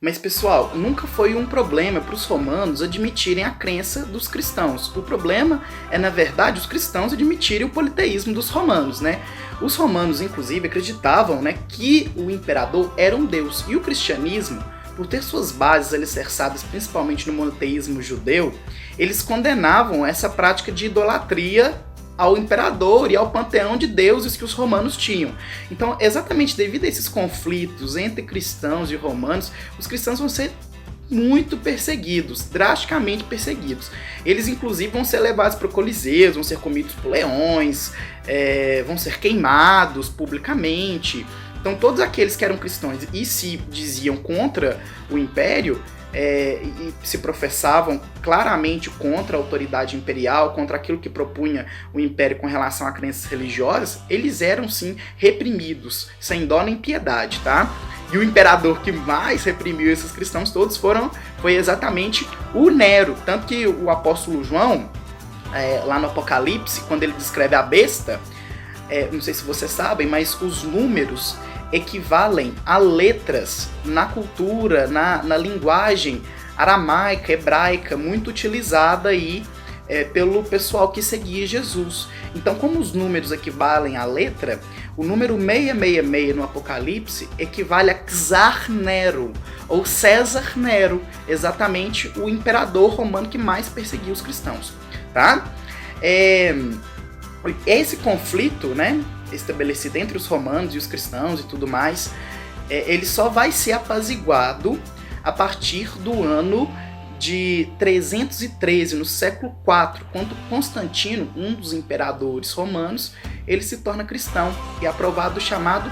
Mas, pessoal, nunca foi um problema para os romanos admitirem a crença dos cristãos. O problema é, na verdade, os cristãos admitirem o politeísmo dos romanos, né? Os romanos, inclusive, acreditavam, né, que o imperador era um deus. E o cristianismo, por ter suas bases alicerçadas principalmente no monoteísmo judeu, eles condenavam essa prática de idolatria ao imperador e ao panteão de deuses que os romanos tinham. Então, exatamente devido a esses conflitos entre cristãos e romanos, os cristãos vão ser muito perseguidos, drasticamente perseguidos. Eles, inclusive, vão ser levados para o Coliseu, vão ser comidos por leões, vão ser queimados publicamente. Então, todos aqueles que eram cristãos e se diziam contra o império, e se professavam claramente contra a autoridade imperial, contra aquilo que propunha o império com relação a crenças religiosas, eles eram sim reprimidos, sem dó nem piedade, tá? E o imperador que mais reprimiu esses cristãos todos foi exatamente o Nero, tanto que o apóstolo João, lá no Apocalipse, quando ele descreve a besta, não sei se vocês sabem, mas os números equivalem a letras na cultura, na linguagem aramaica, hebraica, muito utilizada aí pelo pessoal que seguia Jesus. Então, como os números equivalem à letra, o número 666 no Apocalipse equivale a Czar Nero, ou César Nero, exatamente o imperador romano que mais perseguiu os cristãos, tá? Esse conflito, né, estabelecido entre os romanos e os cristãos e tudo mais, ele só vai ser apaziguado a partir do ano de 313, no século IV, quando Constantino, um dos imperadores romanos, ele se torna cristão e é aprovado o chamado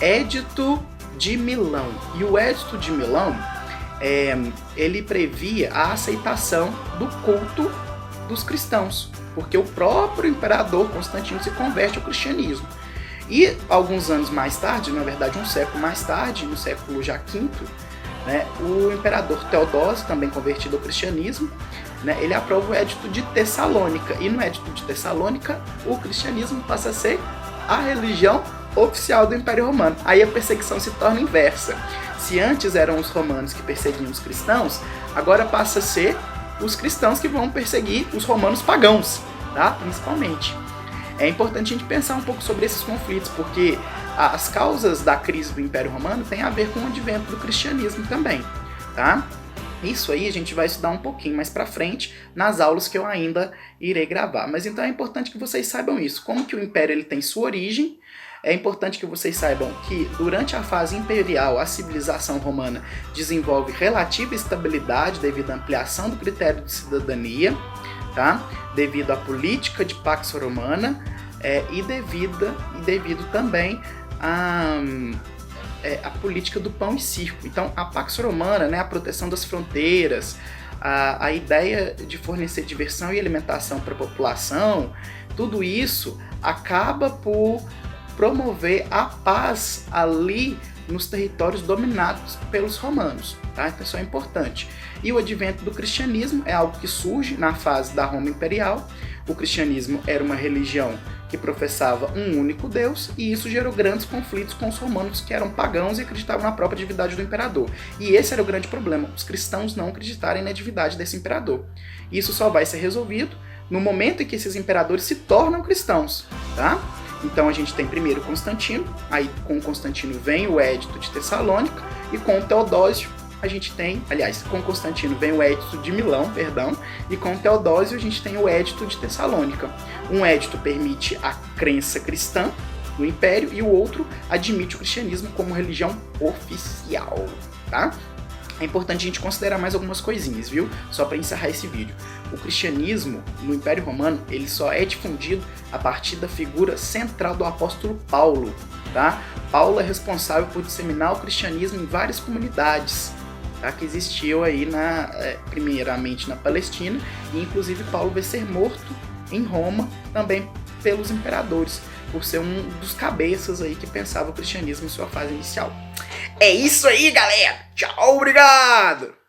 Édito de Milão. E o Édito de Milão, ele previa a aceitação do culto dos cristãos, porque o próprio imperador Constantino se converte ao cristianismo. E alguns anos mais tarde, na verdade um século mais tarde, no século já V, né, o imperador Teodósio, também convertido ao cristianismo, né, ele aprova o Édito de Tessalônica. E no Édito de Tessalônica, o cristianismo passa a ser a religião oficial do Império Romano. Aí a perseguição se torna inversa. Se antes eram os romanos que perseguiam os cristãos, agora passa a ser os cristãos que vão perseguir os romanos pagãos, tá? Principalmente. É importante a gente pensar um pouco sobre esses conflitos, porque as causas da crise do Império Romano têm a ver com o advento do cristianismo também, tá? Isso aí a gente vai estudar um pouquinho mais pra frente nas aulas que eu ainda irei gravar. Mas então é importante que vocês saibam isso, como que o Império ele tem sua origem. É importante que vocês saibam que durante a fase imperial a civilização romana desenvolve relativa estabilidade devido à ampliação do critério de cidadania, tá? Devido à política de Pax Romana e devido também à política do pão e circo. Então a Pax Romana, né, a proteção das fronteiras, a ideia de fornecer diversão e alimentação para a população, tudo isso acaba por promover a paz ali nos territórios dominados pelos romanos, tá? Então isso é importante. E o advento do cristianismo é algo que surge na fase da Roma Imperial. O cristianismo era uma religião que professava um único Deus, e isso gerou grandes conflitos com os romanos, que eram pagãos e acreditavam na própria divindade do imperador. E esse era o grande problema, os cristãos não acreditarem na divindade desse imperador. E isso só vai ser resolvido no momento em que esses imperadores se tornam cristãos, tá? Então a gente tem primeiro Constantino, aí com Constantino vem o Édito de Tessalônica, e com Teodósio a gente tem, aliás, com Constantino vem o Édito de Milão, e com Teodósio a gente tem o Édito de Tessalônica. Um édito permite a crença cristã no império e o outro admite o cristianismo como religião oficial, tá? É importante a gente considerar mais algumas coisinhas, viu? Só para encerrar esse vídeo. O cristianismo no Império Romano, ele só é difundido a partir da figura central do apóstolo Paulo, tá? Paulo é responsável por disseminar o cristianismo em várias comunidades, tá? Que existiam aí primeiramente na Palestina, e inclusive Paulo vai ser morto em Roma também pelos imperadores, por ser um dos cabeças aí que pensava o cristianismo em sua fase inicial. É isso aí, galera! Tchau, obrigado!